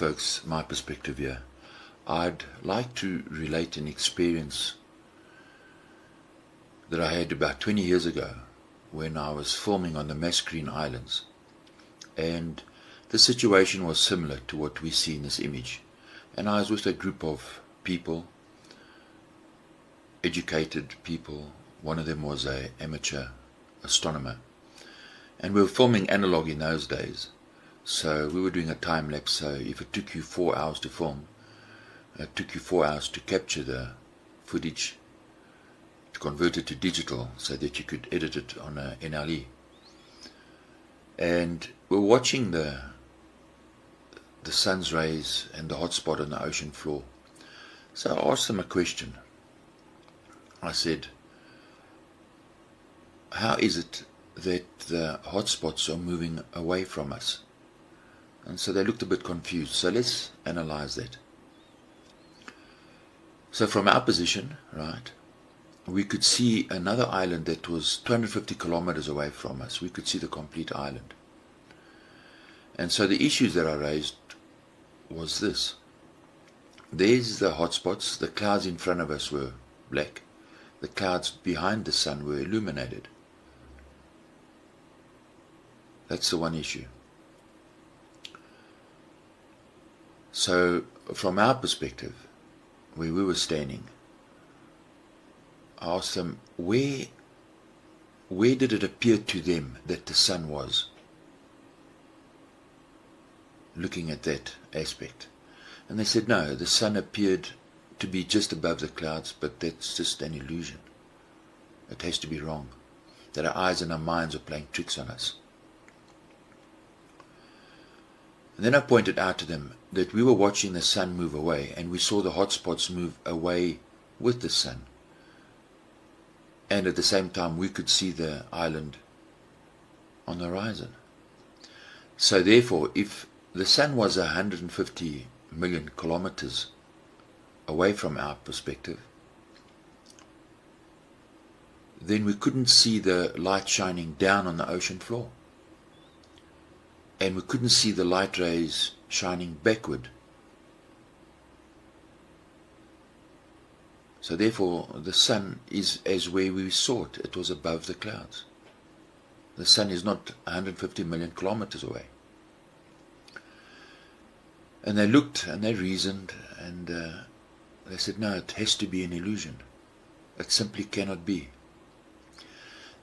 folks my perspective here. I'd like to relate an experience that I had about 20 years ago when I was filming on the Mascarene Islands, and the situation was similar to what we see in this image. And I was with a group of people, educated people. One of them was an amateur astronomer, and we were filming analog in those days, so we were doing a time lapse. So if it took you 4 hours to film, it took you 4 hours to capture the footage, to convert it to digital so that you could edit it on a NLE. And we're watching the sun's rays and the hotspot on the ocean floor. So I asked them a question. I said, how is it that the hotspots are moving away from us? And so they looked a bit confused. So let's analyze that. So from our position, right, we could see another island that was 250 kilometers away from us. We could see the complete island. And so the issues that I raised was this. There's the hotspots. The clouds in front of us were black. The clouds behind the sun were illuminated. That's the one issue. So from our perspective, where we were standing, I asked them, where did it appear to them that the sun was? Looking at that aspect. And they said, no, the sun appeared to be just above the clouds, but that's just an illusion. It has to be wrong. That our eyes and our minds are playing tricks on us. And then I pointed out to them that we were watching the sun move away, and we saw the hotspots move away with the sun. And at the same time, we could see the island on the horizon. So therefore, if the sun was 150 million kilometers away from our perspective, then we couldn't see the light shining down on the ocean floor. And we couldn't see the light rays shining backward. So therefore, the sun is as where we saw it. It was above the clouds. The sun is not 150 million kilometers away. And they looked and they reasoned, and they said, no, it has to be an illusion. It simply cannot be.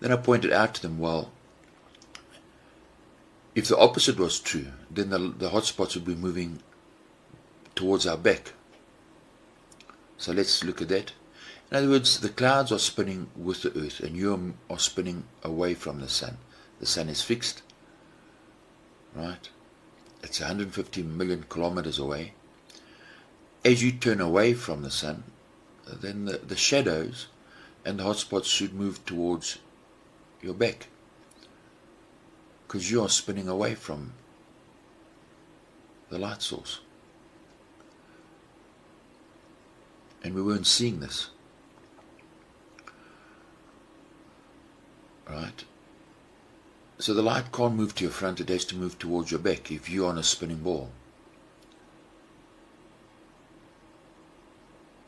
Then I pointed out to them, well, if the opposite was true, then the hotspots would be moving towards our back. So let's look at that. In other words, the clouds are spinning with the earth, and you are spinning away from the sun. The sun is fixed, right? It's 150 million kilometers away. As you turn away from the sun, then the shadows and the hotspots should move towards your back, because you are spinning away from the light source. And we weren't seeing this. Right? So the light can't move to your front, it has to move towards your back if you're on a spinning ball.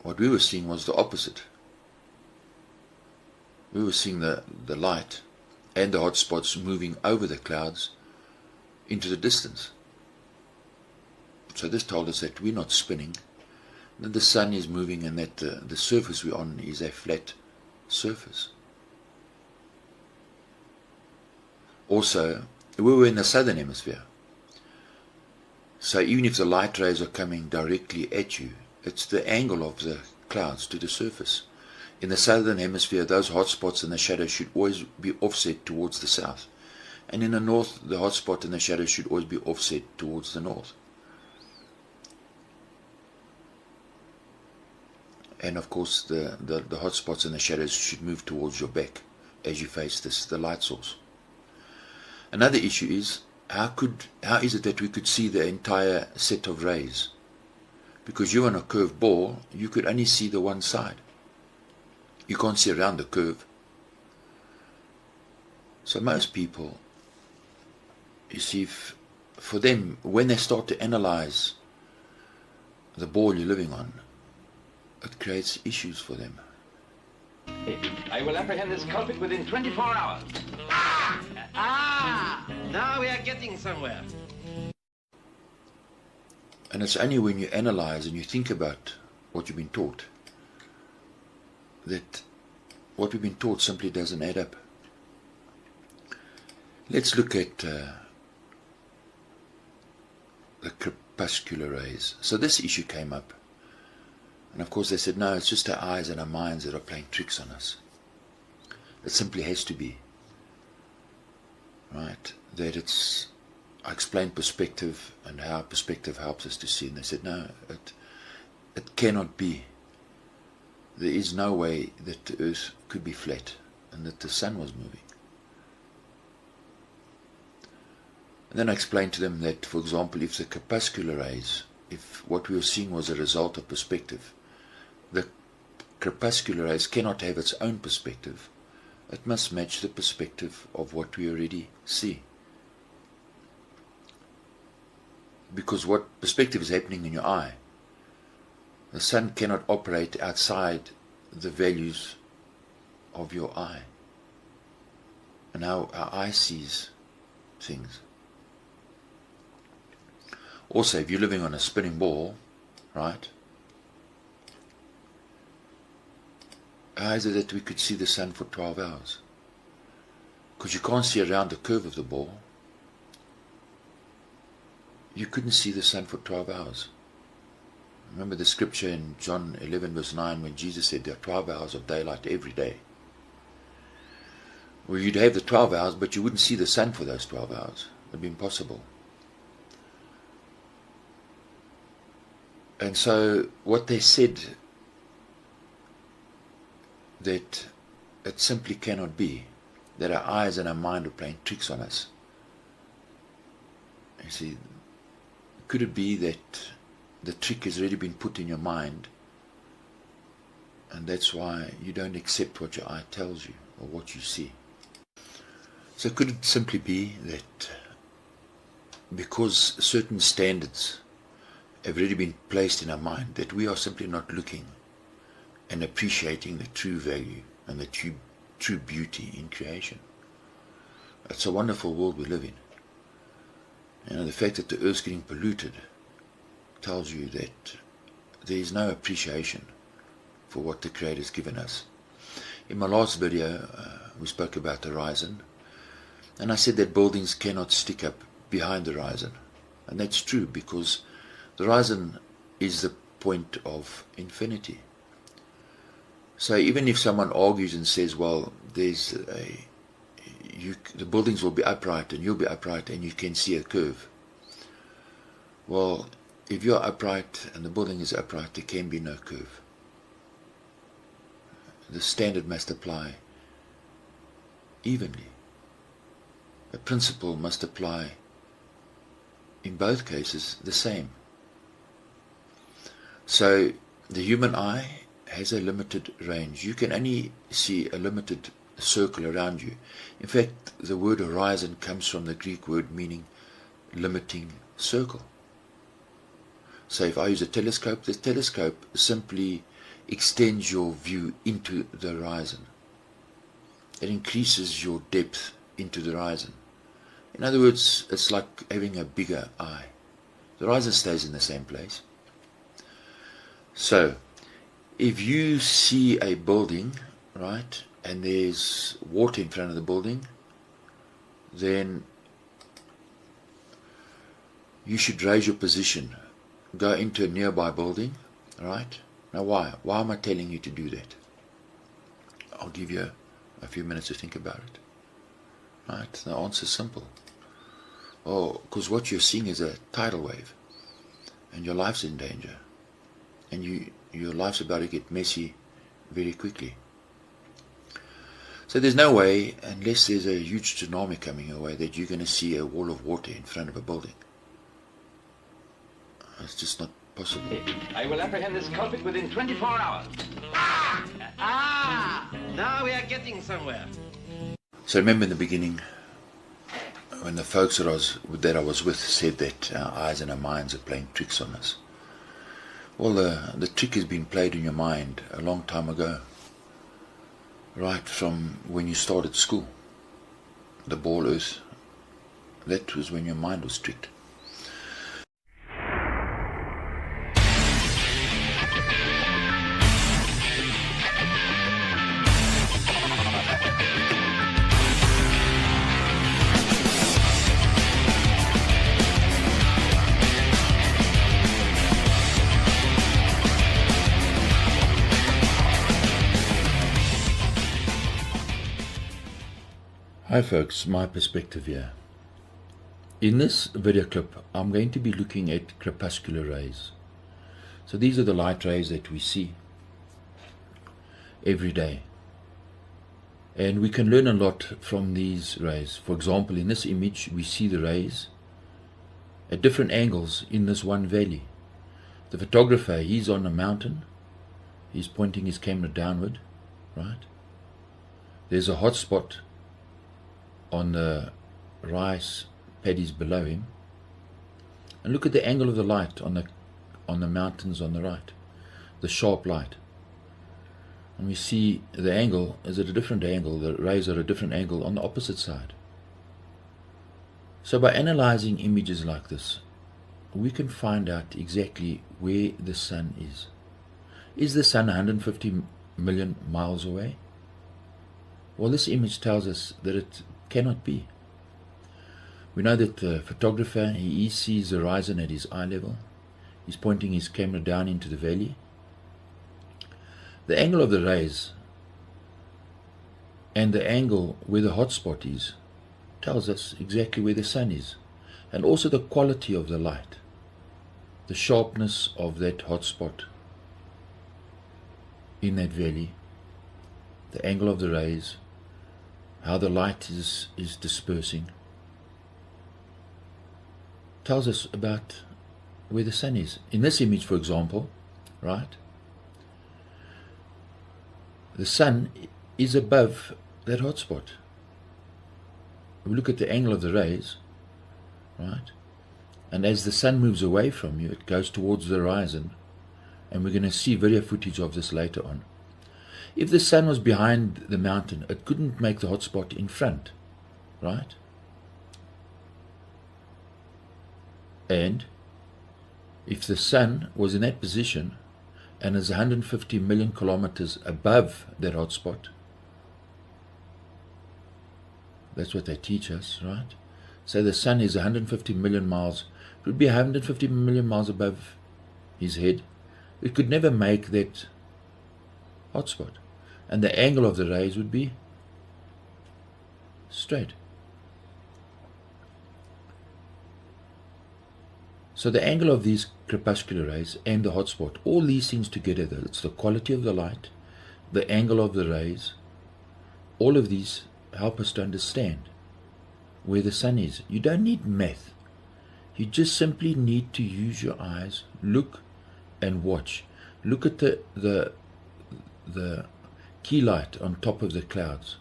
What we were seeing was the opposite. We were seeing the light and the hotspots moving over the clouds into the distance. So this told us that we're not spinning, that the sun is moving, and that the surface we're on is a flat surface. Also, we were in the southern hemisphere. So even if the light rays are coming directly at you, it's the angle of the clouds to the surface. In the southern hemisphere, those hotspots and the shadows should always be offset towards the south. And in the north, the hotspot and the shadows should always be offset towards the north. And of course, the hotspots and the shadows should move towards your back as you face the light source. Another issue is, how is it that we could see the entire set of rays? Because you're on a curved ball, you could only see the one side. You can't see around the curve. So most people, you see, for them, when they start to analyze the ball you're living on, it creates issues for them. I will apprehend this culprit within 24 hours. Now we are getting somewhere. And it's only when you analyze and you think about what you've been taught that what we've been taught simply doesn't add up. Let's look at the crepuscular rays. So this issue came up. And of course they said, no, it's just our eyes and our minds that are playing tricks on us. It simply has to be. Right? That it's, I explained perspective and how perspective helps us to see. And they said, no, it cannot be. There is no way that the earth could be flat and that the sun was moving. And then I explained to them that, for example, if the crepuscular rays, if what we were seeing was a result of perspective, the crepuscular rays cannot have its own perspective. It must match the perspective of what we already see. Because what perspective is happening in your eye, the sun cannot operate outside the values of your eye and how our eye sees things. Also, if you're living on a spinning ball, right, how is it that we could see the sun for 12 hours? Because you can't see around the curve of the ball. You couldn't see the sun for 12 hours. Remember the scripture in John 11 verse 9 when Jesus said there are 12 hours of daylight every day. Well, you'd have the 12 hours, but you wouldn't see the sun for those 12 hours. It would be impossible. And so what they said, that it simply cannot be, that our eyes and our mind are playing tricks on us. You see, could it be that the trick has already been put in your mind, and that's why you don't accept what your eye tells you or what you see? So could it simply be that because certain standards have already been placed in our mind, that we are simply not looking and appreciating the true value and the true beauty in creation? It's a wonderful world we live in. You know, the fact that the earth's getting polluted tells you that there is no appreciation for what the Creator has given us. In my last video, we spoke about the horizon, and I said that buildings cannot stick up behind the horizon. And that's true, because the horizon is the point of infinity. So even if someone argues and says, well, the buildings will be upright and you'll be upright and you can see a curve. Well, if you're upright and the building is upright, there can be no curve. The standard must apply evenly. A principle must apply in both cases the same. So the human eye has a limited range. You can only see a limited circle around you. In fact, the word horizon comes from the Greek word meaning limiting circle. So if I use a telescope, the telescope simply extends your view into the horizon. It increases your depth into the horizon. In other words, it's like having a bigger eye. The horizon stays in the same place. So, if you see a building, right, and there's water in front of the building, then you should raise your position. Go into a nearby building, right? Now why? Why am I telling you to do that? I'll give you a few minutes to think about it. Right? The answer is simple. Oh, because what you're seeing is a tidal wave, and your life's in danger, and your life's about to get messy very quickly. So there's no way, unless there's a huge tsunami coming your way, that you're going to see a wall of water in front of a building. It's just not possible. I will apprehend this culprit within 24 hours. Now we are getting somewhere. So remember in the beginning, when the folks that I was with said that our eyes and our minds are playing tricks on us. Well, the trick has been played in your mind a long time ago, right from when you started school. The ball earth, that was when your mind was tricked. Hi folks, my perspective here. In this video clip, I'm going to be looking at crepuscular rays. So these are the light rays that we see every day. And we can learn a lot from these rays. For example, in this image, we see the rays at different angles in this one valley. The photographer, he's on a mountain. He's pointing his camera downward, right? There's a hot spot on the rice paddies below him, and look at the angle of the light on the mountains on the right, the sharp light, and we see the angle is at a different angle, the rays are at a different angle on the opposite side. So by analyzing images like this, we can find out exactly where the sun is. Is the sun 150 million miles away? Well, this image tells us that it cannot be. We know that the photographer, he sees the horizon at his eye level. He's pointing his camera down into the valley. The angle of the rays and the angle where the hot spot is tells us exactly where the sun is, and also the quality of the light, the sharpness of that hot spot in that valley, the angle of the rays, how the light is dispersing, tells us about where the sun is. In this image, for example, right, the sun is above that hot spot. We look at the angle of the rays, right, and as the sun moves away from you, it goes towards the horizon, and we're going to see video footage of this later on. If the sun was behind the mountain, it couldn't make the hot spot in front, right? And if the sun was in that position and is 150 million kilometers above that hot spot, that's what they teach us, right? So the sun is 150 million miles, it would be 150 million miles above his head. It could never make that hot spot. And the angle of the rays would be straight. So the angle of these crepuscular rays and the hot spot, all these things together, it's the quality of the light, the angle of the rays, all of these help us to understand where the sun is. You don't need math. You just simply need to use your eyes, look and watch. Look at the key light on top of the clouds,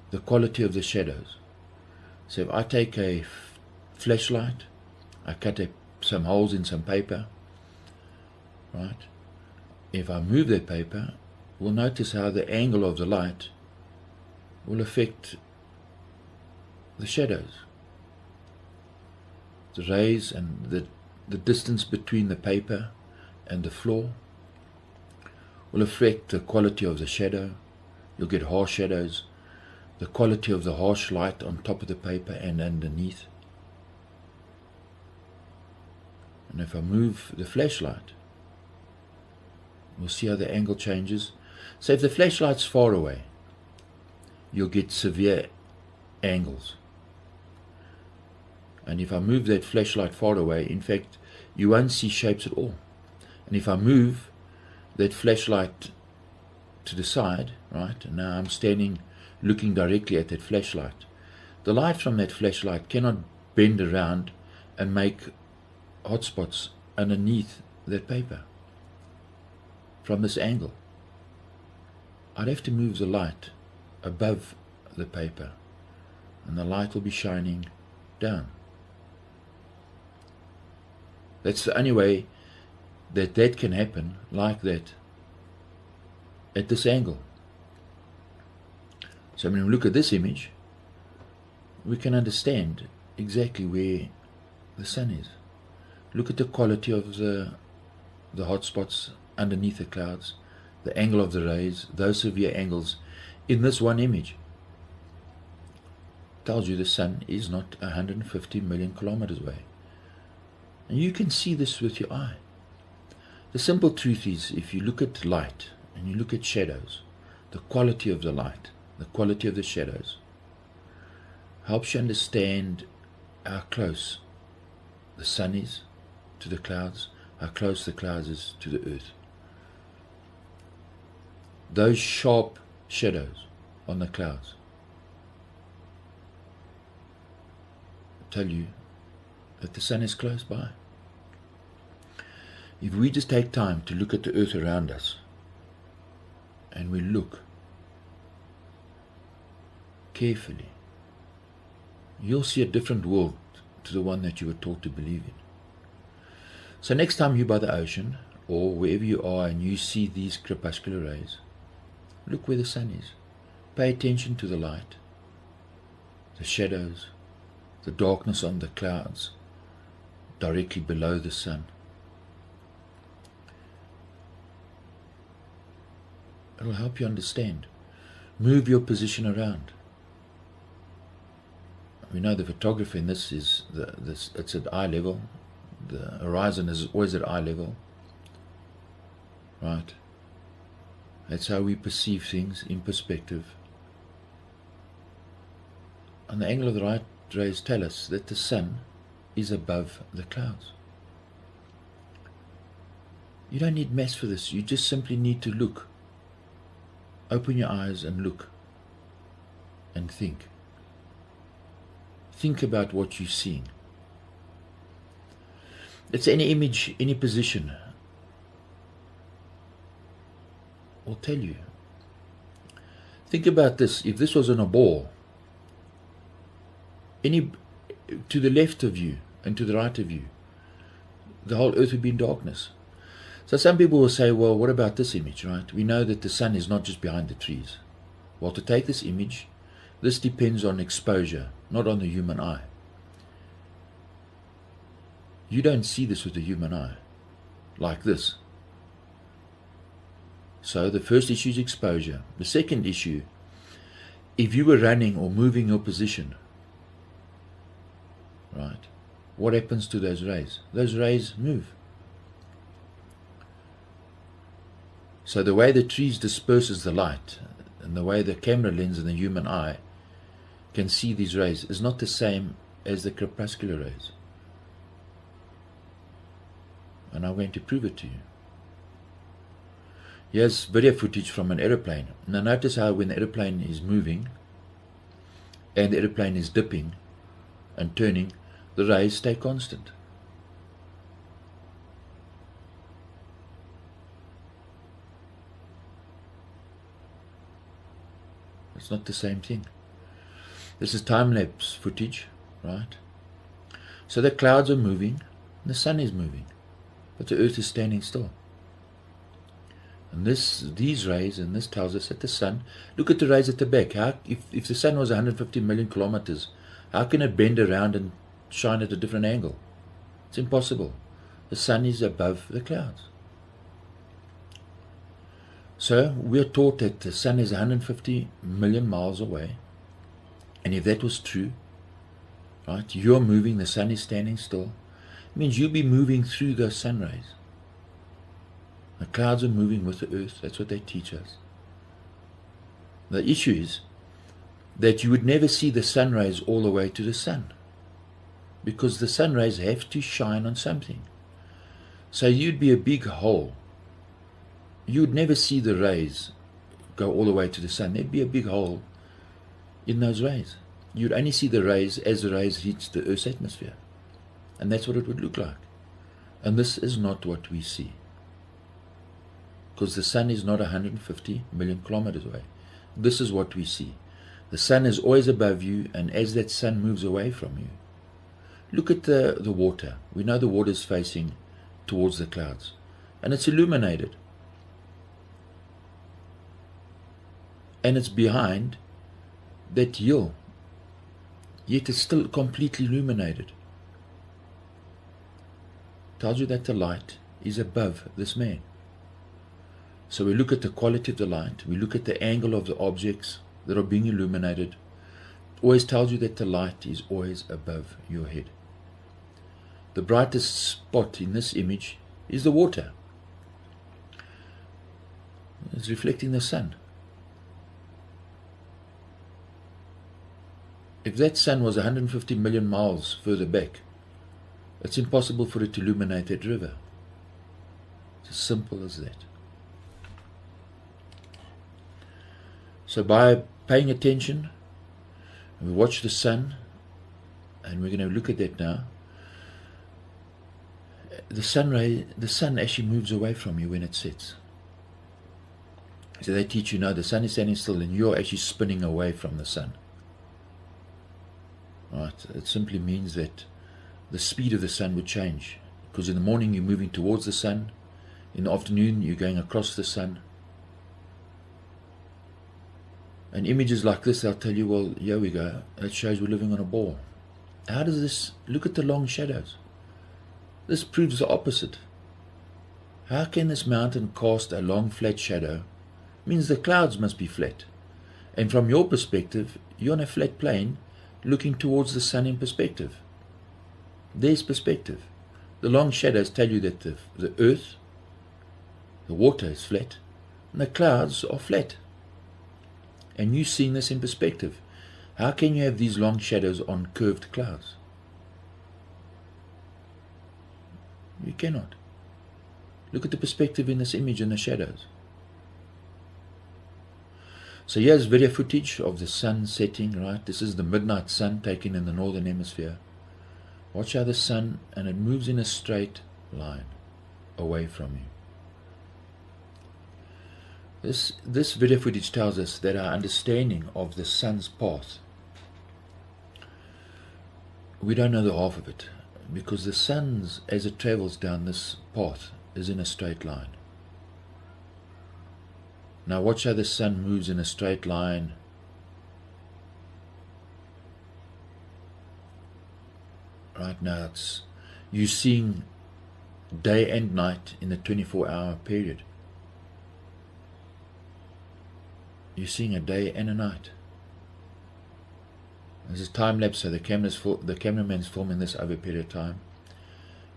the quality of the shadows. So if I take a flashlight, I cut some holes in some paper, right? If I move that paper, we'll notice how the angle of the light will affect the shadows, the rays, and the distance between the paper and the floor will affect the quality of the shadow. You'll get harsh shadows, the quality of the harsh light on top of the paper and underneath. And if I move the flashlight, we'll see how the angle changes. So if the flashlight's far away, you'll get severe angles. And if I move that flashlight far away, in fact, you won't see shapes at all. And if I move that flashlight to the side, right, and now I'm standing looking directly at that flashlight, the light from that flashlight cannot bend around and make hot spots underneath that paper from this angle. I'd have to move the light above the paper, and the light will be shining down. That's the only way that can happen like that at this angle. So when we look at this image, we can understand exactly where the sun is. Look at the quality of the hot spots underneath the clouds, the angle of the rays, those severe angles in this one image. Tells you the sun is not 150 million kilometers away. And you can see this with your eye. The simple truth is, if you look at light and you look at shadows, the quality of the light, the quality of the shadows, helps you understand how close the sun is to the clouds, how close the clouds is to the earth. Those sharp shadows on the clouds tell you that the sun is close by. If we just take time to look at the earth around us, and we look carefully, you'll see a different world to the one that you were taught to believe in. So next time you're by the ocean, or wherever you are and you see these crepuscular rays, look where the sun is. Pay attention to the light, the shadows, the darkness on the clouds directly below the sun. It will help you understand. Move your position around. We know the photography in this is it's at eye level. The horizon is always at eye level. Right? That's how we perceive things in perspective. And the angle of the light rays tell us that the sun is above the clouds. You don't need maths for this. You just simply need to look. Open your eyes and look. And think. Think about what you're seeing. It's any image, any position will tell you. Think about this. If this was on a ball, to the left of you and to the right of you, the whole earth would be in darkness. So some people will say, well, what about this image, right? We know that the sun is not just behind the trees. Well, to take this image, this depends on exposure, not on the human eye. You don't see this with the human eye, like this. So the first issue is exposure. The second issue, if you were running or moving your position, right, what happens to those rays? Those rays move. So the way the trees disperses the light and the way the camera lens and the human eye can see these rays is not the same as the crepuscular rays. And I'm going to prove it to you. Here's video footage from an aeroplane. Now notice how when the aeroplane is moving and the aeroplane is dipping and turning, the rays stay constant. It's not the same thing. This is time-lapse footage, right? So the clouds are moving and the sun is moving, but the earth is standing still. And these rays, and this tells us that the sun, look at the rays at the back. If the sun was 150 million kilometers, how can it bend around and shine at a different angle? It's impossible. The sun is above the clouds. So we're taught that the sun is 150 million miles away. And if that was true, right, you're moving, the sun is standing still, it means you'll be moving through those sun rays. The clouds are moving with the earth. That's what they teach us. The issue is that you would never see the sun rays all the way to the sun, because the sun rays have to shine on something. So you'd be a big hole. You would never see the rays go all the way to the sun. There'd be a big hole in those rays. You'd only see the rays as the rays hit the Earth's atmosphere. And that's what it would look like. And this is not what we see, because the sun is not 150 million kilometers away. This is what we see. The sun is always above you, and as that sun moves away from you, look at the water. We know the water is facing towards the clouds. and it's illuminated. And it's behind that hill, yet it's still completely illuminated. Tells you that the light is above this man. So we look at the quality of the light, we look at the angle of the objects that are being illuminated. It always tells you that the light is always above your head. The brightest spot in this image is the water. It's reflecting the sun. If that sun was 150 million miles further back, it's impossible for it to illuminate that river. It's as simple as that. So by paying attention, we watch the sun, and we're going to look at that now. The sun actually moves away from you when it sets. So they teach you now the sun is standing still and you're actually spinning away from the sun. Right? It simply means that the speed of the sun would change, because in the morning you're moving towards the sun, in the afternoon you're going across the sun. And images like this, they'll tell you, well, here we go, it shows we're living on a ball. How does this, look at the long shadows. This proves the opposite. How can this mountain cast a long flat shadow? It means the clouds must be flat. And from your perspective, you're on a flat plane looking towards the sun in perspective. There's perspective. The long shadows tell you that the earth, the water is flat, and the clouds are flat. And you're seeing this in perspective. How can you have these long shadows on curved clouds? You cannot. Look at the perspective in this image and the shadows. So here's video footage of the sun setting, right? This is the midnight sun taken in the northern hemisphere. Watch how the sun, and it moves in a straight line away from you. This video footage tells us that our understanding of the sun's path, we don't know the half of it, because the sun, as it travels down this path, is in a straight line. Now watch how the sun moves in a straight line. Right now you're seeing day and night in a 24-hour period. You're seeing a day and a night. This is time lapse, so the cameraman's filming this over a period of time.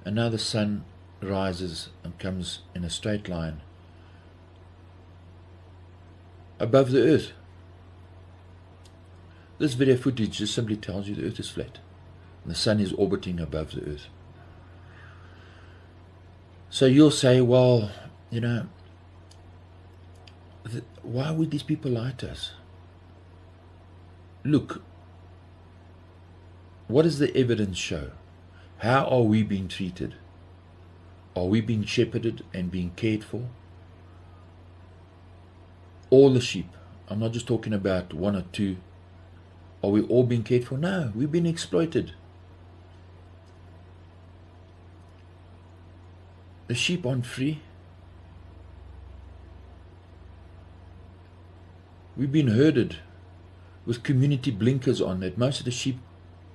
And now the sun rises and comes in a straight line above the earth. This video footage just simply tells you the earth is flat and the sun is orbiting above the earth. So you'll say, well, you know, why would these people lie to us? Look, what does the evidence show? How are we being treated? Are we being shepherded and being cared for? All the sheep. I'm not just talking about one or two. Are we all being cared for? No, we've been exploited. The sheep aren't free. We've been herded with community blinkers on, that most of the sheep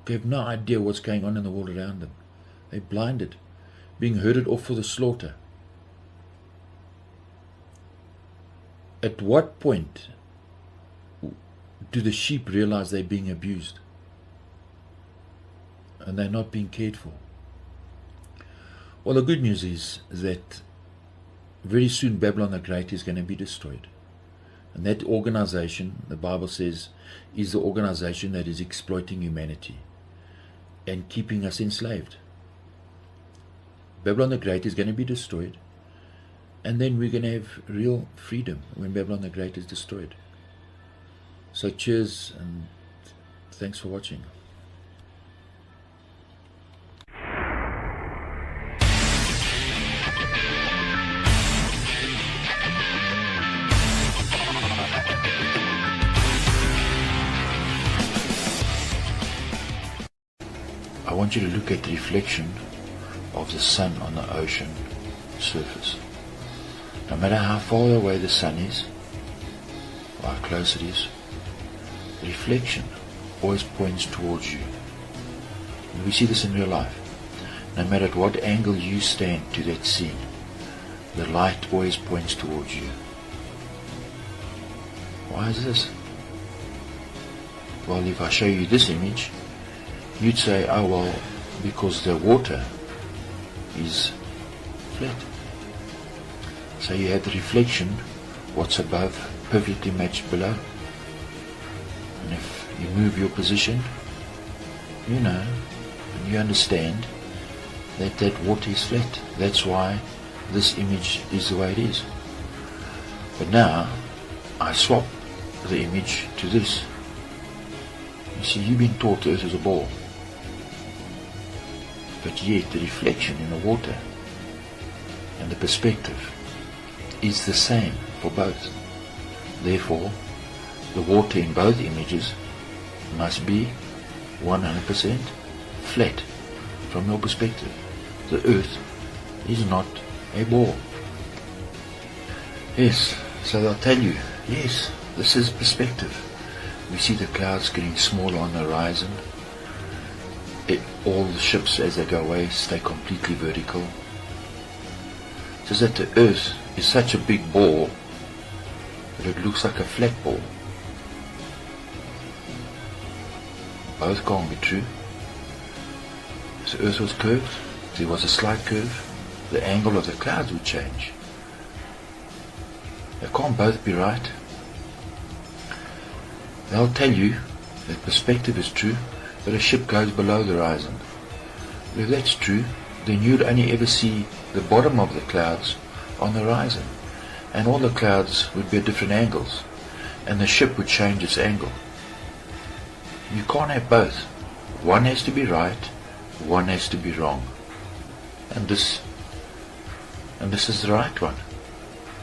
have no idea what's going on in the world around them. They're blinded, being herded off for the slaughter. At what point do the sheep realize they're being abused and they're not being cared for? Well, the good news is that very soon Babylon the Great is going to be destroyed. And that organization, the Bible says, is the organization that is exploiting humanity and keeping us enslaved. Babylon the Great is going to be destroyed, and then we're going to have real freedom when Babylon the Great is destroyed. So cheers, and thanks for watching. I want you to look at the reflection of the sun on the ocean surface. No matter how far away the sun is, or how close it is, the reflection always points towards you. And we see this in real life. No matter at what angle you stand to that scene, the light always points towards you. Why is this? Well, if I show you this image, you'd say, oh well, because the water is flat. So you have the reflection, what's above, perfectly matched below. And if you move your position, you know, and you understand that that water is flat. That's why this image is the way it is. But now, I swap the image to this. You see, you've been taught the earth is a ball. But yet the reflection in the water and the perspective is the same for both. Therefore, the water in both images must be 100% flat from your perspective. The earth is not a ball. Yes, so they'll tell you, yes, this is perspective. We see the clouds getting smaller on the horizon. All the ships as they go away stay completely vertical. It's just that the earth is such a big ball that it looks like a flat ball. Both can't be true. If the earth was curved, if there was a slight curve, the angle of the clouds would change. They can't both be right. They'll tell you that perspective is true, but a ship goes below the horizon. If that's true, then you'd only ever see the bottom of the clouds on the horizon, and all the clouds would be at different angles, and the ship would change its angle. You can't have both. One has to be right, one has to be wrong. And this is the right one.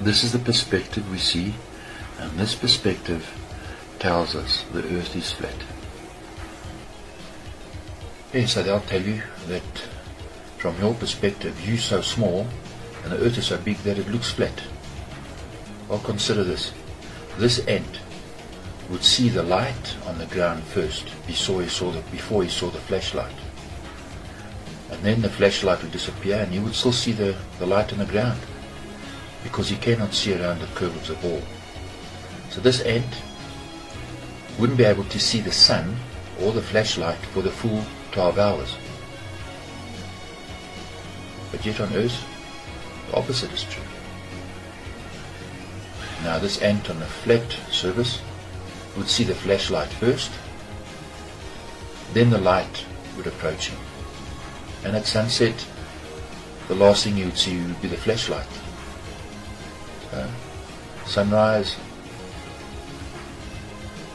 This is the perspective we see, and this perspective tells us the earth is flat. Yes, so they'll tell you that from your perspective you're so small and the earth is so big that it looks flat. Well, consider this. This ant would see the light on the ground first before he saw the flashlight. And then the flashlight would disappear and he would still see the light on the ground, because he cannot see around the curve of the ball. So this ant wouldn't be able to see the sun or the flashlight for the full 12 hours. But yet on Earth, the opposite is true. Now this ant on a flat surface would see the flashlight first, then the light would approach him. And at sunset, the last thing he would see would be the flashlight. So, sunrise,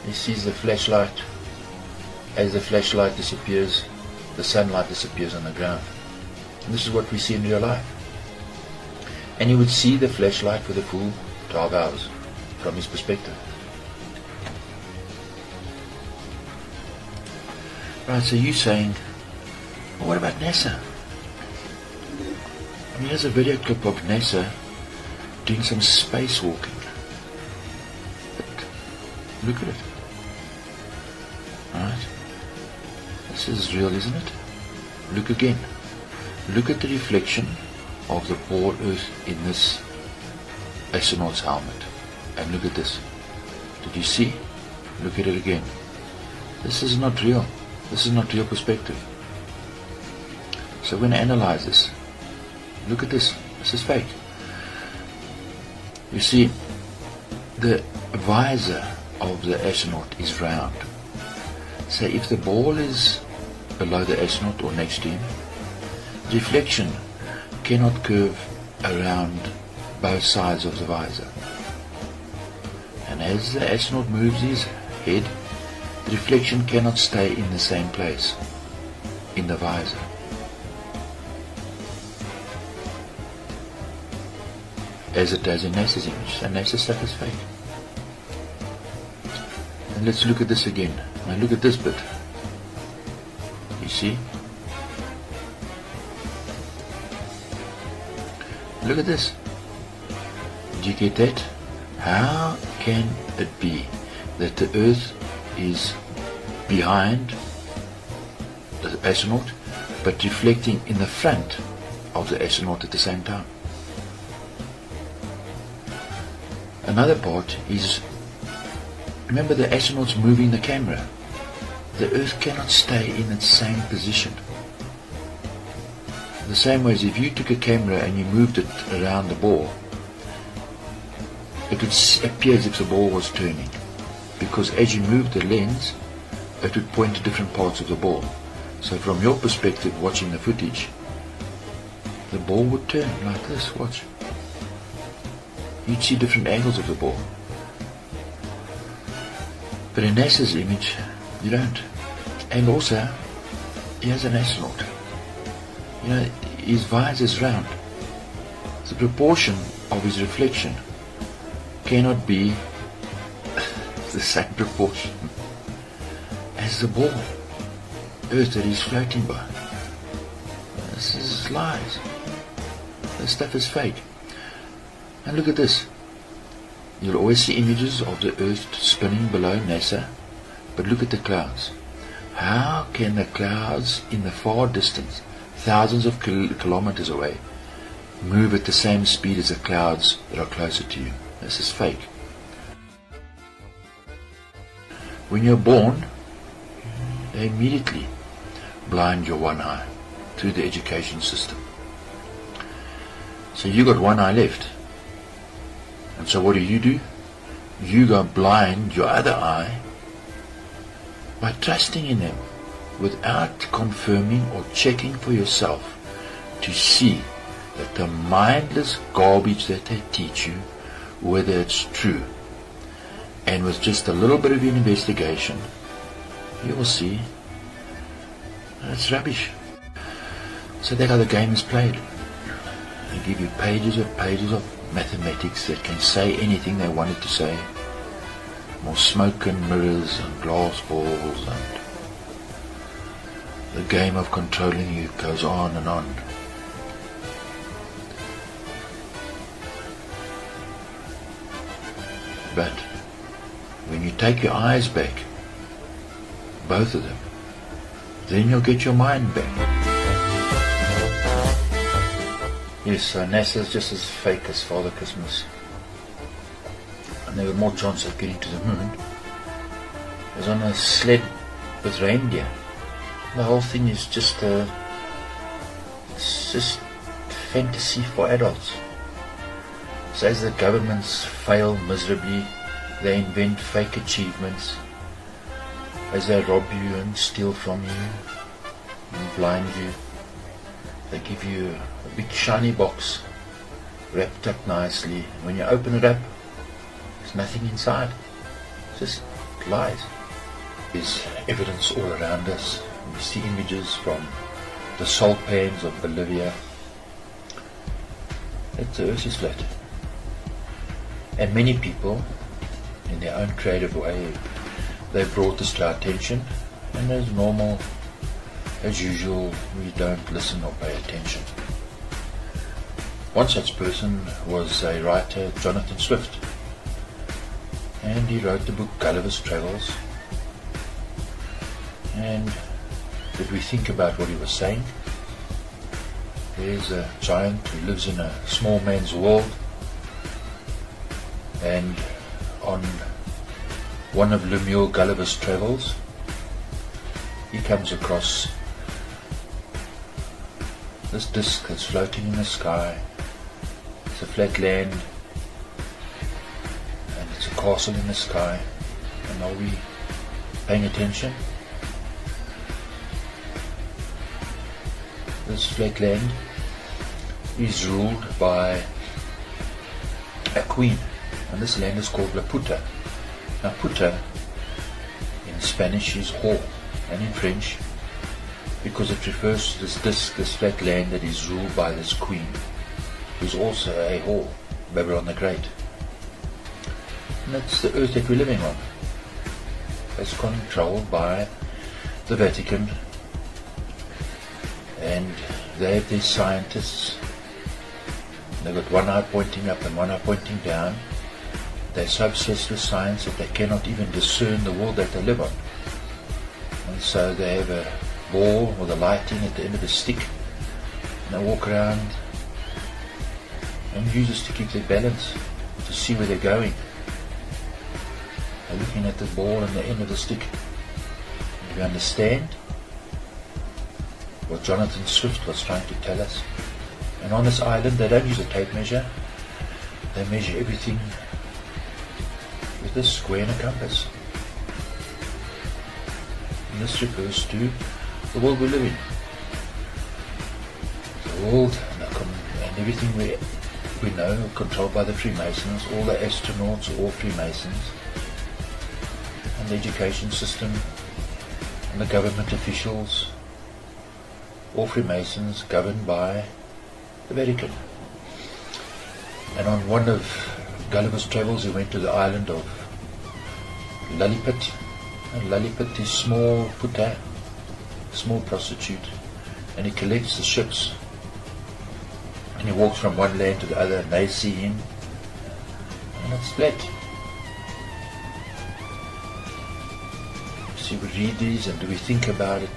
he sees the flashlight. As the flashlight disappears, the sunlight disappears on the ground. And this is what we see in real life. And he would see the flashlight for the full 12 hours from his perspective. Right, so you're saying, well, what about NASA? I mean, here's a video clip of NASA doing some spacewalking. But look at it. Alright? This is real, isn't it? Look again. Look at the reflection of the ball earth in this astronaut's helmet. And look at this. Did you see? Look at it again. This is not real. This is not real perspective. So when I analyze this, look at this. This is fake. You see, the visor of the astronaut is round. So if the ball is below the astronaut or next to him, reflection cannot curve around both sides of the visor. And as the astronaut moves his head, the reflection cannot stay in the same place in the visor. As it does in NASA's image. And NASA stuff is fake. And let's look at this again. Now look at this bit. You see? Look at this. you get that? How can it be that the Earth is behind the astronaut but reflecting in the front of the astronaut at the same time? Another part is, remember the astronaut's moving the camera. The Earth cannot stay in its same position. The same way as if you took a camera and you moved it around the ball, it would appear as if the ball was turning, because as you moved the lens, it would point to different parts of the ball. So from your perspective, watching the footage, the ball would turn like this, watch. You'd see different angles of the ball. But in NASA's image, you don't. And also, here's an astronaut. You know, his visor is round. The proportion of his reflection cannot be the same proportion as the ball, Earth that he's floating by. This is lies. This stuff is fake. And look at this. You'll always see images of the Earth spinning below NASA, but look at the clouds. How can the clouds in the far distance, thousands of kilometers away, move at the same speed as the clouds that are closer to you? This is fake. When you're born, they immediately blind your one eye through the education system. So you got one eye left. And so what do? You go blind your other eye by trusting in them without confirming or checking for yourself to see that the mindless garbage that they teach you, whether it's true. And with just a little bit of investigation, you will see that it's rubbish. So that's how the game is played. They give you pages of mathematics that can say anything they wanted to say. More smoke and mirrors and glass balls, and the game of controlling you goes on and on. But when you take your eyes back, both of them, then you'll get your mind back. Yes, so NASA's just as fake as Father Christmas. And there were more chance of getting to the moon. It was on a sled with reindeer. The whole thing is just it's just fantasy for adults. So as the governments fail miserably, they invent fake achievements. As they rob you and steal from you and blind you, they give you a big shiny box wrapped up nicely. When you open it up, there's nothing inside. It's just lies. There's evidence all around us. We see images from the salt pans of Bolivia that the Earth is flat. And many people, in their own creative way, they brought this to our attention, and as normal, as usual, we don't listen or pay attention. One such person was a writer, Jonathan Swift, and he wrote the book Gulliver's Travels. And did we think about what he was saying? There's a giant who lives in a small man's world, and on one of Lemuel Gulliver's Travels, he comes across this disc that's floating in the sky. It's a flat land, and it's a castle in the sky. And are we paying attention? This flat land is ruled by a queen, and this land is called La Puta. Now Puta in Spanish is whore, and in French, because it refers to this disc, this flat land that is ruled by this queen, who's also a whore, Babylon the Great. And that's the earth that we're living on. It's controlled by the Vatican, and they have their scientists They've got one eye pointing up and one eye pointing down. They're so obsessed with science that they cannot even discern the world that they live on. And so they have a ball with a lighting at the end of a stick, and they walk around and use this to keep their balance, to see where they're going. They're looking at the ball and the end of the stick. Do you understand what Jonathan Swift was trying to tell us? And on this island they don't use a tape measure. They measure everything with a square and a compass. And this refers to the world we live in. The world and everything we know controlled by the Freemasons. All the astronauts are all Freemasons. And the education system and the government officials, all Freemasons, governed by the Vatican. And on one of Gulliver's travels he went to the island of Lilliput. And Lilliput is small puta, small prostitute, and he collects the ships and he walks from one land to the other and they see him, and it's flat. See, we read these and do we think about it?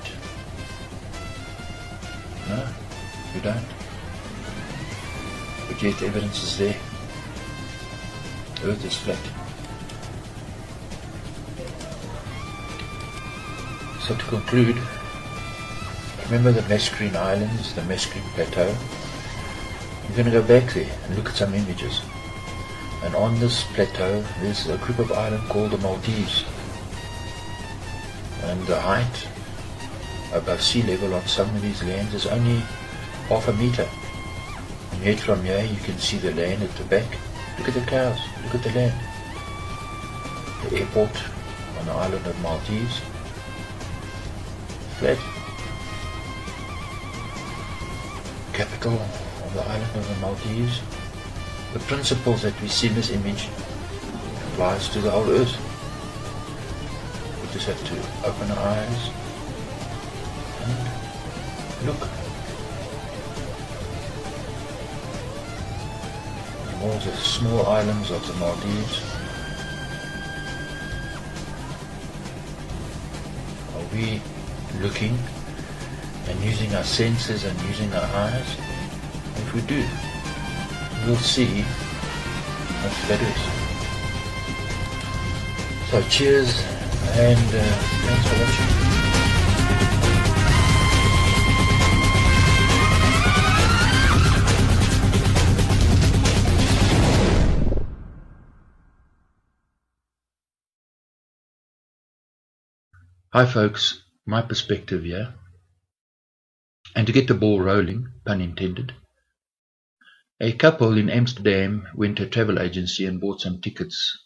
No, we don't. But yet the evidence is there. The earth is flat. So to conclude, remember the Mascarene Islands, the Mascarene Plateau. I'm going to go back there and look at some images. And on this plateau there's a group of islands called the Maldives. And the height above sea level on some of these lands is only half a meter. And yet from here you can see the land at the back. Look at the cows, look at the land. The airport on the island of Maldives. Flat. Capital of the island of the Maldives. The principles that we see in this image applies to the whole earth. We just have to open our eyes and look. And all the small islands of the Maldives. Are we looking and using our senses and using our eyes? If we do, we'll see much better. So cheers and thanks for watching. Hi folks, my perspective here. And to get the ball rolling, pun intended, a couple in Amsterdam went to a travel agency and bought some tickets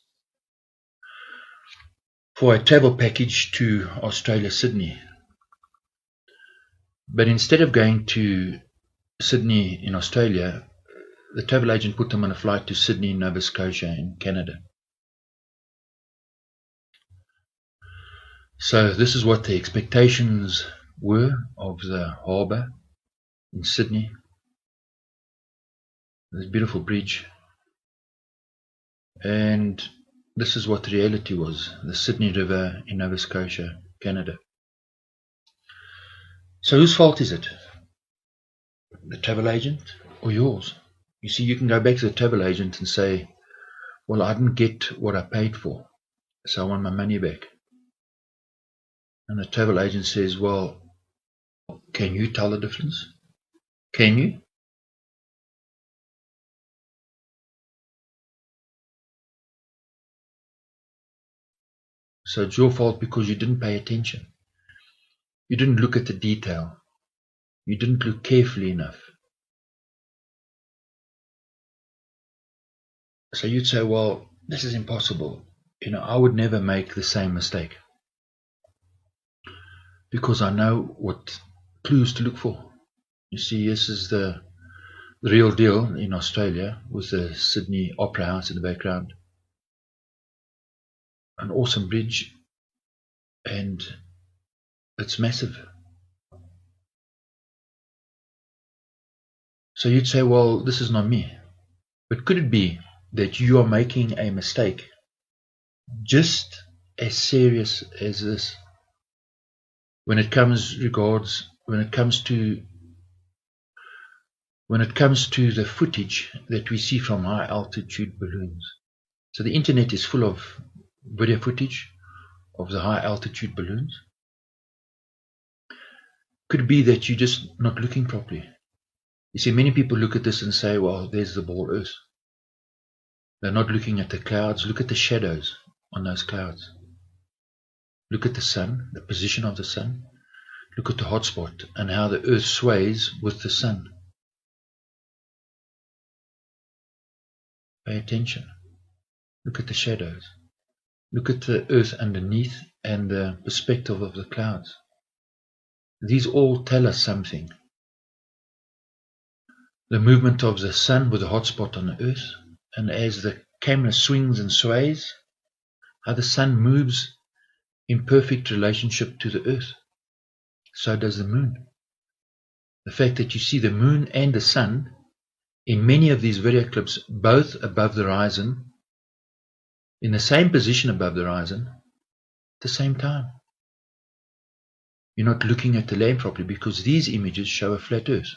for a travel package to Australia, Sydney. But instead of going to Sydney in Australia, the travel agent put them on a flight to Sydney, Nova Scotia in Canada. So this is what the expectations were of the harbour in Sydney. This beautiful bridge. And this is what the reality was, the Sydney River in Nova Scotia, Canada. So whose fault is it? The travel agent or yours? You see, you can go back to the travel agent and say, well, I didn't get what I paid for, so I want my money back. And the travel agent says, well, can you tell the difference? Can you? So it's your fault because you didn't pay attention. You didn't look at the detail. You didn't look carefully enough. So you'd say, well, this is impossible. I would never make the same mistake. Because I know what clues to look for. You see, this is the real deal in Australia with the Sydney Opera House in the background. An awesome bridge, and it's massive. So you'd say, well, this is not me. But could it be that you are making a mistake just as serious as this when it comes to the footage that we see from high altitude balloons? So the internet is full of video footage of the high altitude balloons. Could it be that you're just not looking properly? You see, many people look at this and say, well, there's the ball Earth. They're not looking at the clouds. Look at the shadows on those clouds. Look at the sun, the position of the sun. Look at the hotspot and how the Earth sways with the sun. Pay attention. Look at the shadows. Look at the Earth underneath and the perspective of the clouds. These all tell us something. The movement of the sun with the hotspot on the Earth, and as the camera swings and sways, how the sun moves in perfect relationship to the Earth. So does the moon. The fact that you see the moon and the sun in many of these video clips both above the horizon, in the same position above the horizon, at the same time. You're not looking at the land properly because these images show a flat Earth.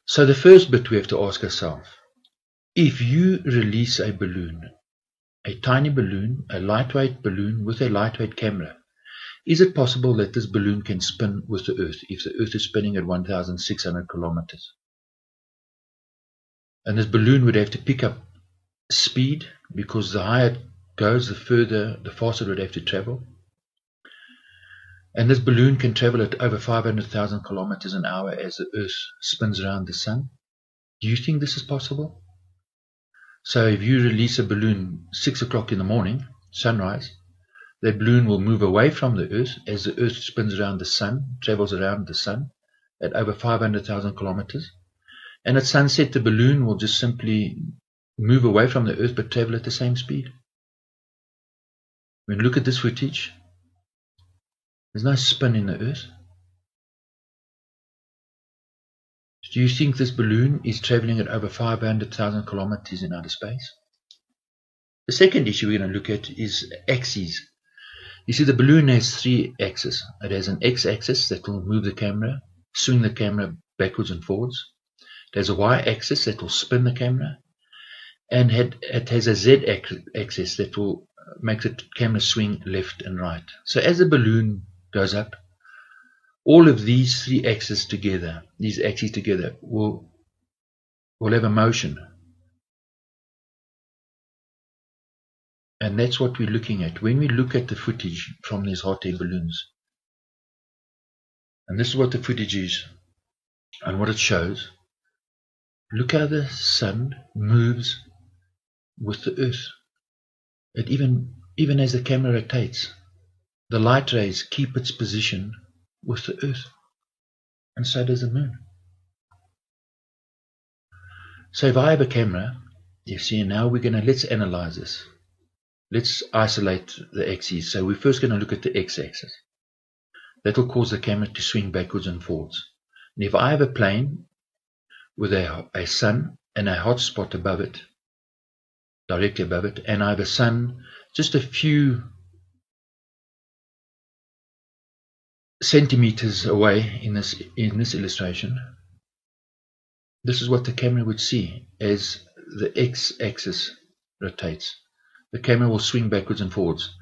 So the first bit we have to ask ourselves, if you release a balloon, a tiny balloon, a lightweight balloon with a lightweight camera, is it possible that this balloon can spin with the Earth if the Earth is spinning at 1,600 kilometers? And this balloon would have to pick up speed because the higher it goes, the faster it would have to travel. And this balloon can travel at over 500,000 kilometers an hour as the Earth spins around the sun. Do you think this is possible? So if you release a balloon 6 o'clock in the morning, sunrise, that balloon will move away from the Earth as the Earth spins around the sun, travels around the sun at over 500,000 kilometers. And at sunset, the balloon will just simply move away from the Earth but travel at the same speed. When you look at this footage, there's no spin in the Earth. Do you think this balloon is traveling at over 500,000 kilometers in outer space? The second issue we're going to look at is axes. You see, the balloon has three axes. It has an x-axis that will move the camera, swing the camera backwards and forwards. It has a y-axis that will spin the camera. And it has a z-axis that will make the camera swing left and right. So as the balloon goes up, all of these three axes together, will have a motion. And that's what we're looking at when we look at the footage from these hot air balloons. And this is what the footage is and what it shows. Look how the sun moves with the Earth. It even as the camera rotates, the light rays keep its position with the Earth. And so does the moon. So if I have a camera, you see, now let's analyze this. Let's isolate the axes. So we're first going to look at the x-axis. That will cause the camera to swing backwards and forwards. And if I have a plane with a sun and a hot spot above it, directly above it, and I have a sun just a few centimeters away in this illustration, this is what the camera would see as the x-axis rotates. The camera will swing backwards and forwards.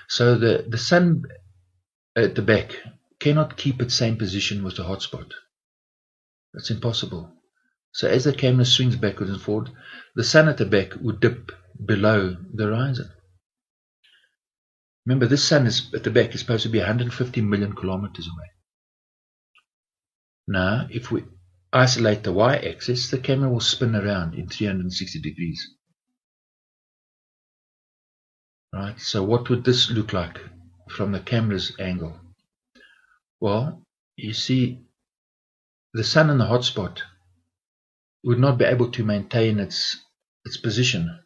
So the sun at the back cannot keep its same position with the hotspot. That's impossible. So as the camera swings backwards and forward, the sun at the back would dip below the horizon. Remember, this sun at the back is supposed to be 150 million kilometers away. Now, if we isolate the y-axis, the camera will spin around in 360 degrees. Right, so what would this look like from the camera's angle? Well, you see, the sun in the hotspot would not be able to maintain its position.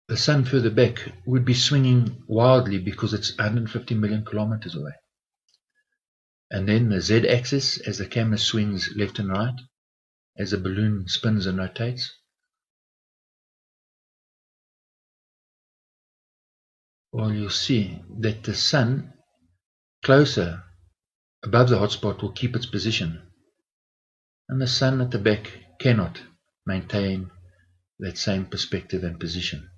The sun further back would be swinging wildly because it's 150 million kilometers away. And then the z-axis as the camera swings left and right, as the balloon spins and rotates. Well, you'll see that the sun closer above the hotspot will keep its position, and the sun at the back cannot maintain that same perspective and position.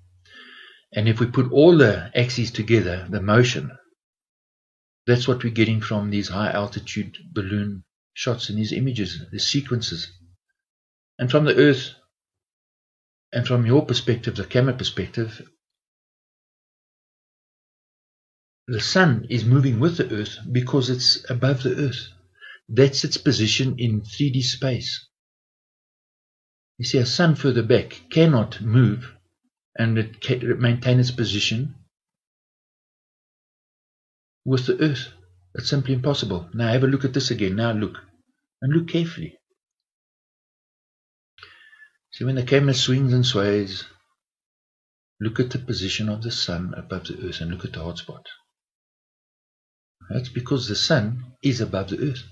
And if we put all the axes together, the motion, that's what we're getting from these high altitude balloon shots and these images, the sequences. And from the Earth, and from your perspective, the camera perspective, the sun is moving with the Earth because it's above the Earth. That's its position in 3D space. You see, a sun further back cannot move and maintain its position with the Earth. It's simply impossible. Now have a look at this again. Now look, and look carefully. See, when the camera swings and sways, look at the position of the sun above the Earth and look at the hotspot. That's because the sun is above the Earth.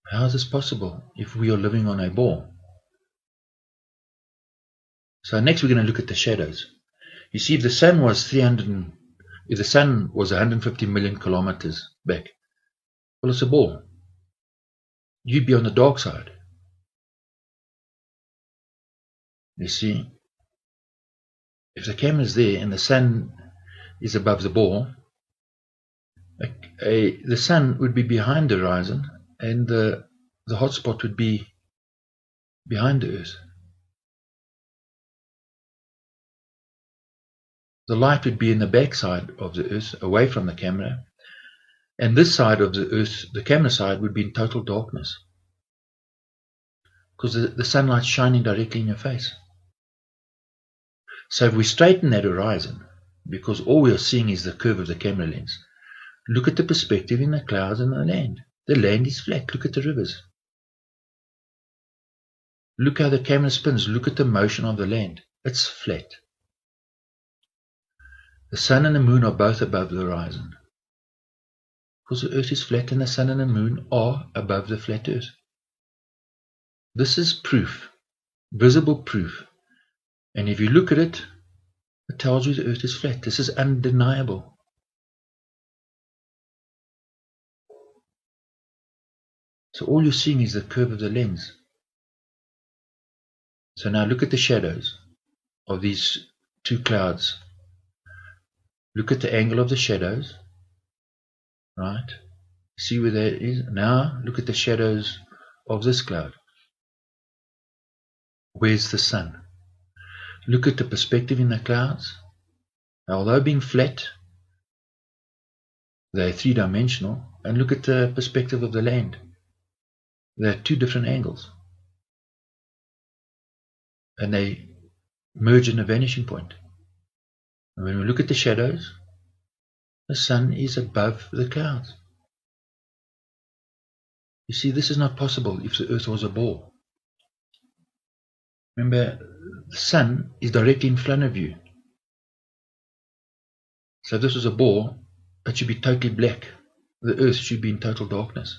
How is this possible if we are living on a ball? So next we're going to look at the shadows. You see, if the sun was 150 million kilometers back, well, it's a ball. You'd be on the dark side. You see, if the camera's there and the sun is above the ball, the sun would be behind the horizon and the hotspot would be behind the Earth. The light would be in the backside of the Earth, away from the camera, and this side of the Earth, the camera side, would be in total darkness because the sunlight's shining directly in your face. So if we straighten that horizon, because all we are seeing is the curve of the camera lens, look at the perspective in the clouds and the land. The land is flat. Look at the rivers. Look how the camera spins. Look at the motion of the land. It's flat. The sun and the moon are both above the horizon, because the Earth is flat and the sun and the moon are above the flat Earth. This is proof, visible proof. And if you look at it, it tells you the Earth is flat. This is undeniable. So all you're seeing is the curve of the lens. So now look at the shadows of these two clouds. Look at the angle of the shadows, right? See where that is? Now look at the shadows of this cloud. Where's the sun? Look at the perspective in the clouds. Although being flat, they're three-dimensional. And look at the perspective of the land. They're two different angles. And they merge in a vanishing point. And when we look at the shadows, the sun is above the clouds. You see, this is not possible if the Earth was a ball. Remember, the sun is directly in front of you. So if this was a ball, it should be totally black. The Earth should be in total darkness,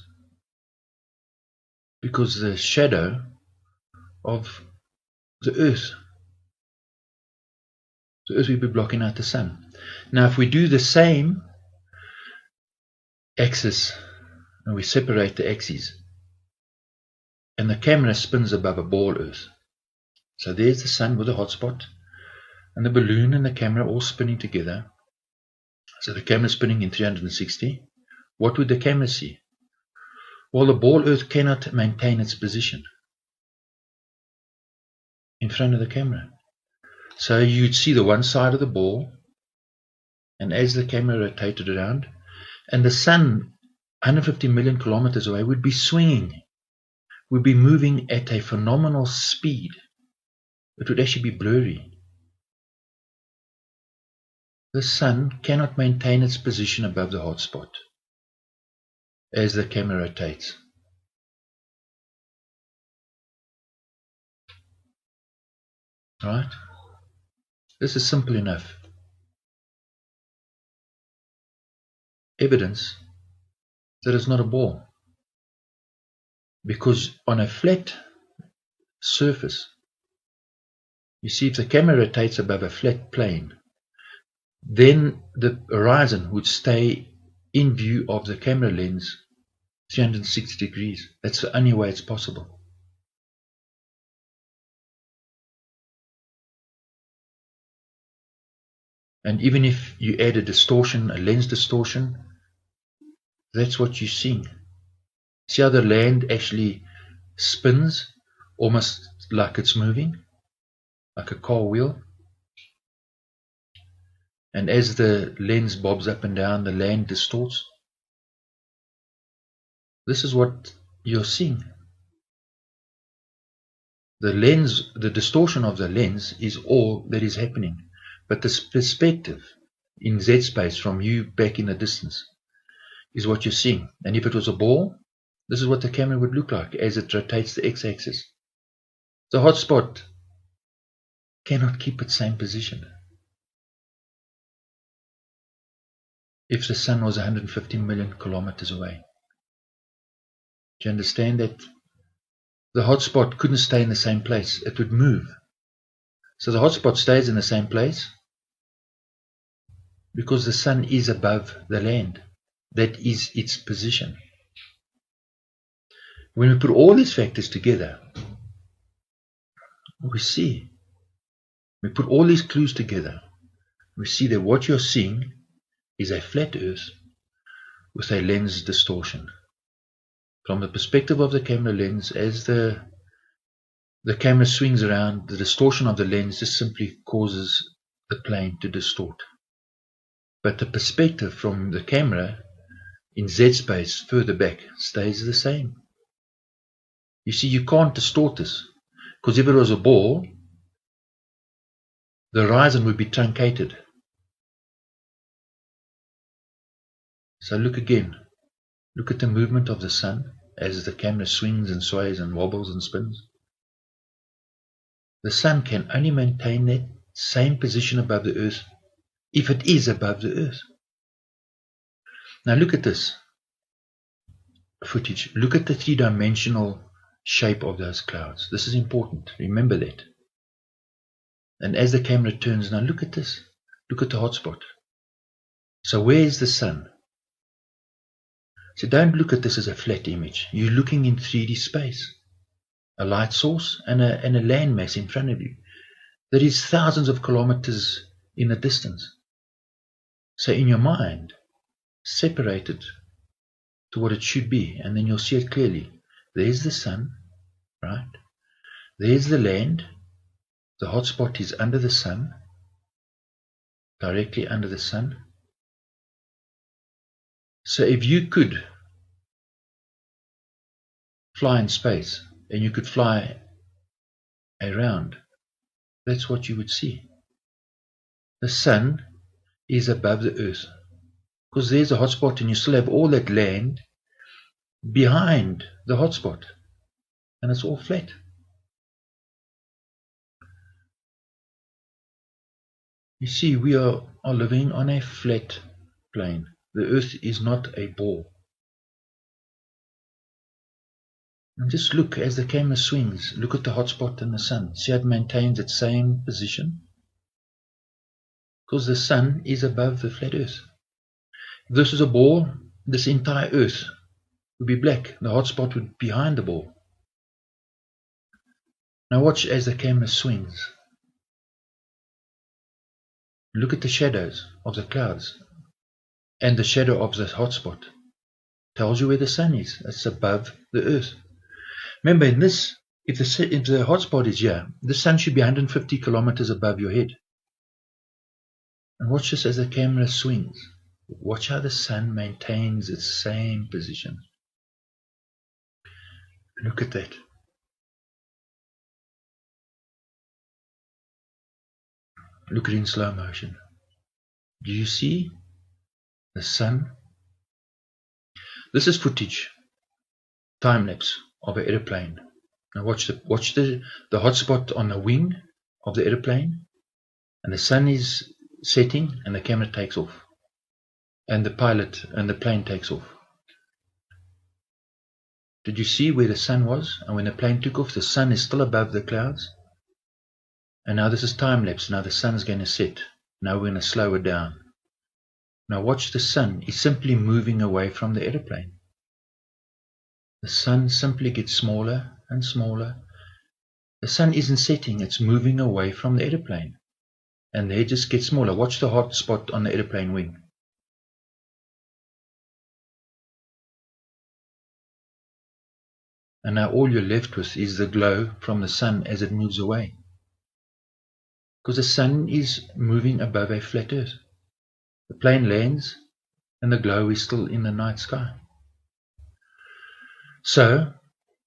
because the shadow of the Earth will be blocking out the sun. Now if we do the same axis and we separate the axes and the camera spins above a ball Earth, so there's the sun with a hotspot and the balloon and the camera all spinning together. So the camera spinning in 360. What would the camera see? Well, the ball Earth cannot maintain its position in front of the camera. So you'd see the one side of the ball, and as the camera rotated around, and the sun 150 million kilometers away would be swinging, would be moving at a phenomenal speed. It would actually be blurry. The sun cannot maintain its position above the hotspot as the camera rotates. Right? This is simple enough. Evidence that it's not a ball. Because on a flat surface, you see, if the camera rotates above a flat plane, then the horizon would stay in view of the camera lens 360 degrees. That's the only way it's possible. And even if you add a distortion, a lens distortion, that's what you're seeing. See how the land actually spins almost like it's moving, like a car wheel? And as the lens bobs up and down, the land distorts. This is what you're seeing. The lens, the distortion of the lens is all that is happening. But this perspective in Z space from you back in the distance is what you're seeing. And if it was a ball, this is what the camera would look like as it rotates the x-axis. The hotspot cannot keep its same position. If the sun was 150 million kilometers away. Do you understand that? The hotspot couldn't stay in the same place. It would move. So the hotspot stays in the same place because the sun is above the land. That is its position. When we put all these factors together, we put all these clues together, we see that what you're seeing is a flat earth with a lens distortion. From the perspective of the camera lens, as the camera swings around, the distortion of the lens just simply causes the plane to distort. But the perspective from the camera in Z space further back stays the same. You see, you can't distort this, because if it was a ball, the horizon would be truncated. So look again. Look at the movement of the sun as the camera swings and sways and wobbles and spins. The sun can only maintain that same position above the earth if it is above the earth. Now look at this footage. Look at the three-dimensional shape of those clouds. This is important. Remember that. And as the camera turns, now look at this. Look at the hotspot. So where is the sun? So don't look at this as a flat image. You're looking in 3D space. A light source and a landmass in front of you that is thousands of kilometers in the distance. So in your mind, separate it to what it should be, and then you'll see it clearly. There's the sun, right? There's the land. The hotspot is under the sun, directly under the sun. So if you could fly in space and you could fly around, that's what you would see. The sun is above the earth because there's a hotspot and you still have all that land behind the hotspot and it's all flat. You see, we are living on a flat plane. The earth is not a ball. And just look as the camera swings. Look at the hotspot and the sun. See how it maintains its same position? Because the sun is above the flat earth. If this is a ball, this entire earth would be black. The hotspot would be behind the ball. Now watch as the camera swings. Look at the shadows of the clouds. And the shadow of the hotspot tells you where the sun is. It's above the earth. Remember, in this, if the hotspot is here, the sun should be 150 kilometers above your head. And watch this as the camera swings. Watch how the sun maintains its same position. Look at that. Look at it in slow motion. Do you see the sun? This is footage, time lapse of an aeroplane. Now watch the hotspot on the wing of the aeroplane, and the sun is setting, and the camera takes off, and the pilot and the plane takes off. Did you see where the sun was? And when the plane took off, the sun is still above the clouds. And now this is time-lapse. Now the sun is going to set. Now we're going to slow it down. Now watch the sun. It's simply moving away from the aeroplane. The sun simply gets smaller and smaller. The sun isn't setting. It's moving away from the aeroplane. And they just get smaller. Watch the hot spot on the aeroplane wing. And now all you're left with is the glow from the sun as it moves away. Because the sun is moving above a flat earth. The plane lands and the glow is still in the night sky. So,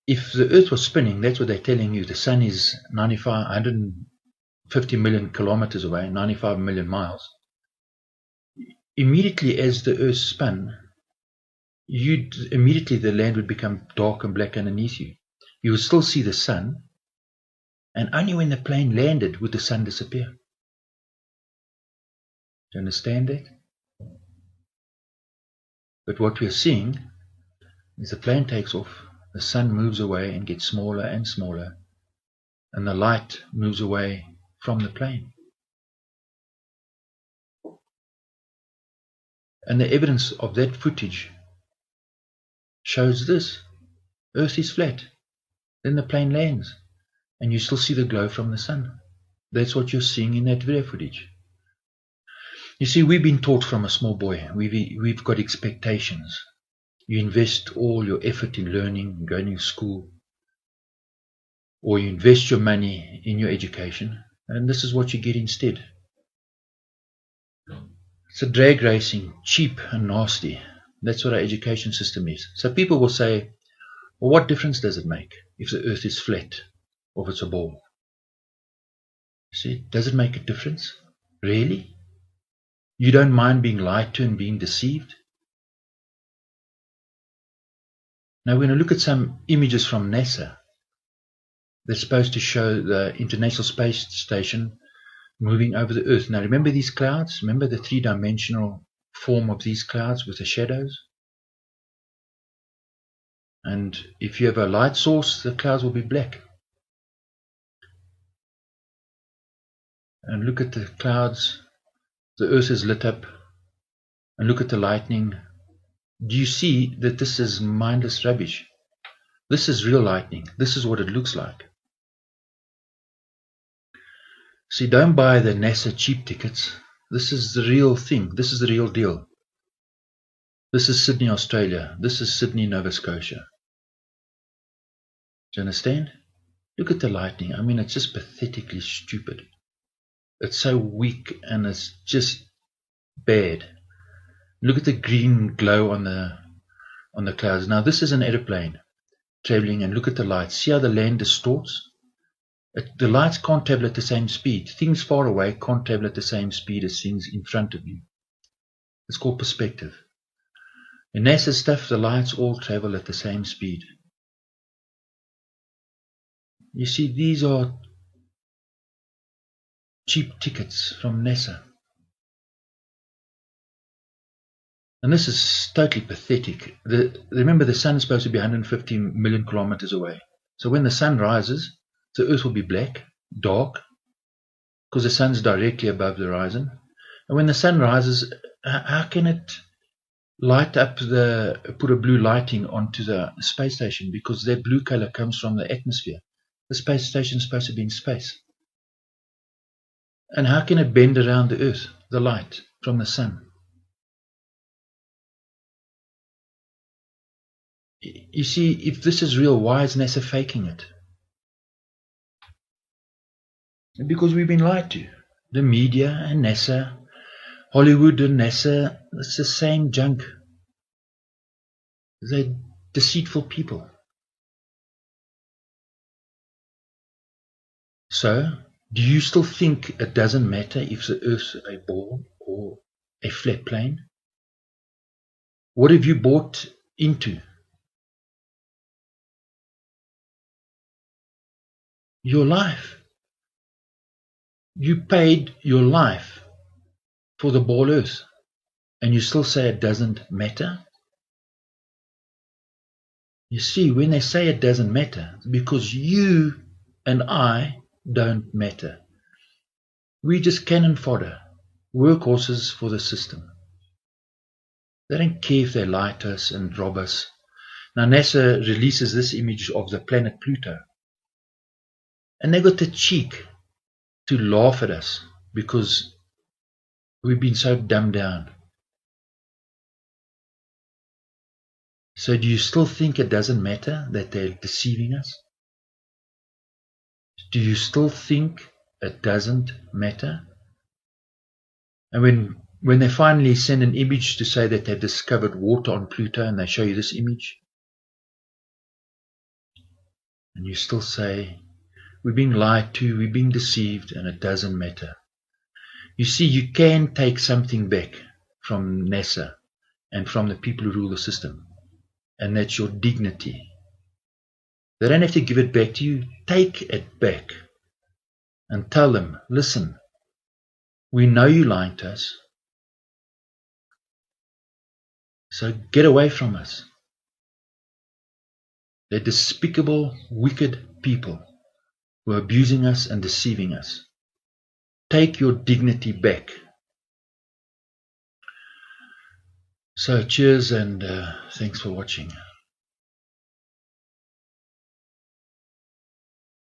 if the earth was spinning, that's what they're telling you. The sun is 150 million kilometers away, 95 million miles. Immediately as the earth spun, immediately the land would become dark and black underneath you. You would still see the sun, and only when the plane landed would the sun disappear. Do you understand that? But what we are seeing is the plane takes off, the sun moves away and gets smaller and smaller, and the light moves away from the plane. And the evidence of that footage shows this. Earth is flat. Then the plane lands, and you still see the glow from the sun. That's what you're seeing in that video footage. You see, we've been taught from a small boy. We've got expectations. You invest all your effort in learning, going to school, or you invest your money in your education, and this is what you get instead. It's a drag racing, cheap and nasty. That's what our education system is. So people will say, well, what difference does it make if the earth is flat or if it's a ball? See, does it make a difference? Really? You don't mind being lied to and being deceived? Now we're going to look at some images from NASA. They're supposed to show the International Space Station moving over the earth. Now remember these clouds? Remember the three-dimensional form of these clouds with the shadows? And if you have a light source, the clouds will be black. And look at the clouds. The earth is lit up. And look at the lightning. Do you see that this is mindless rubbish? This is real lightning. This is what it looks like. See, don't buy the NASA cheap tickets. This is the real thing. This is the real deal. This is Sydney, Australia. This is Sydney, Nova Scotia. Do you understand? Look at the lightning. I mean, it's just pathetically stupid. It's so weak and it's just bad. Look at the green glow on the clouds. Now, this is an aeroplane traveling, and look at the lights. See how the land distorts? The lights can't travel at the same speed. Things far away can't travel at the same speed as things in front of you. It's called perspective. In NASA stuff, the lights all travel at the same speed. You see, these are cheap tickets from NASA. And this is totally pathetic. Remember, the sun is supposed to be 150 million kilometers away. So when the sun rises, the earth will be black, dark, because the sun's directly above the horizon. And when the sun rises, how can it light up put a blue lighting onto the space station? Because that blue color comes from the atmosphere. The space station is supposed to be in space. And how can it bend around the earth, the light from the sun? You see, if this is real, why is NASA faking it? Because we've been lied to. The media and NASA, Hollywood and NASA, it's the same junk. They're deceitful people. So, do you still think it doesn't matter if the earth's a ball or a flat plane? What have you bought into? Your life. You paid your life for the ball earth, and you still say it doesn't matter? You see, when they say it doesn't matter, it's because you and I don't matter. We just cannon fodder, workhorses for the system. They don't care if they lie to us and rob us. Now NASA releases this image of the planet Pluto, and they got the cheek to laugh at us because we've been so dumbed down. So do you still think it doesn't matter that they're deceiving us? Do you still think it doesn't matter? And when they finally send an image to say that they've discovered water on Pluto, and they show you this image, and you still say, we're being lied to, we're being deceived, and it doesn't matter. You see, you can take something back from NASA and from the people who rule the system, and that's your dignity. They don't have to give it back to you. Take it back and tell them, listen, we know you're lying to us, so get away from us. They're despicable, wicked people who are abusing us and deceiving us. Take your dignity back. So cheers, and thanks for watching.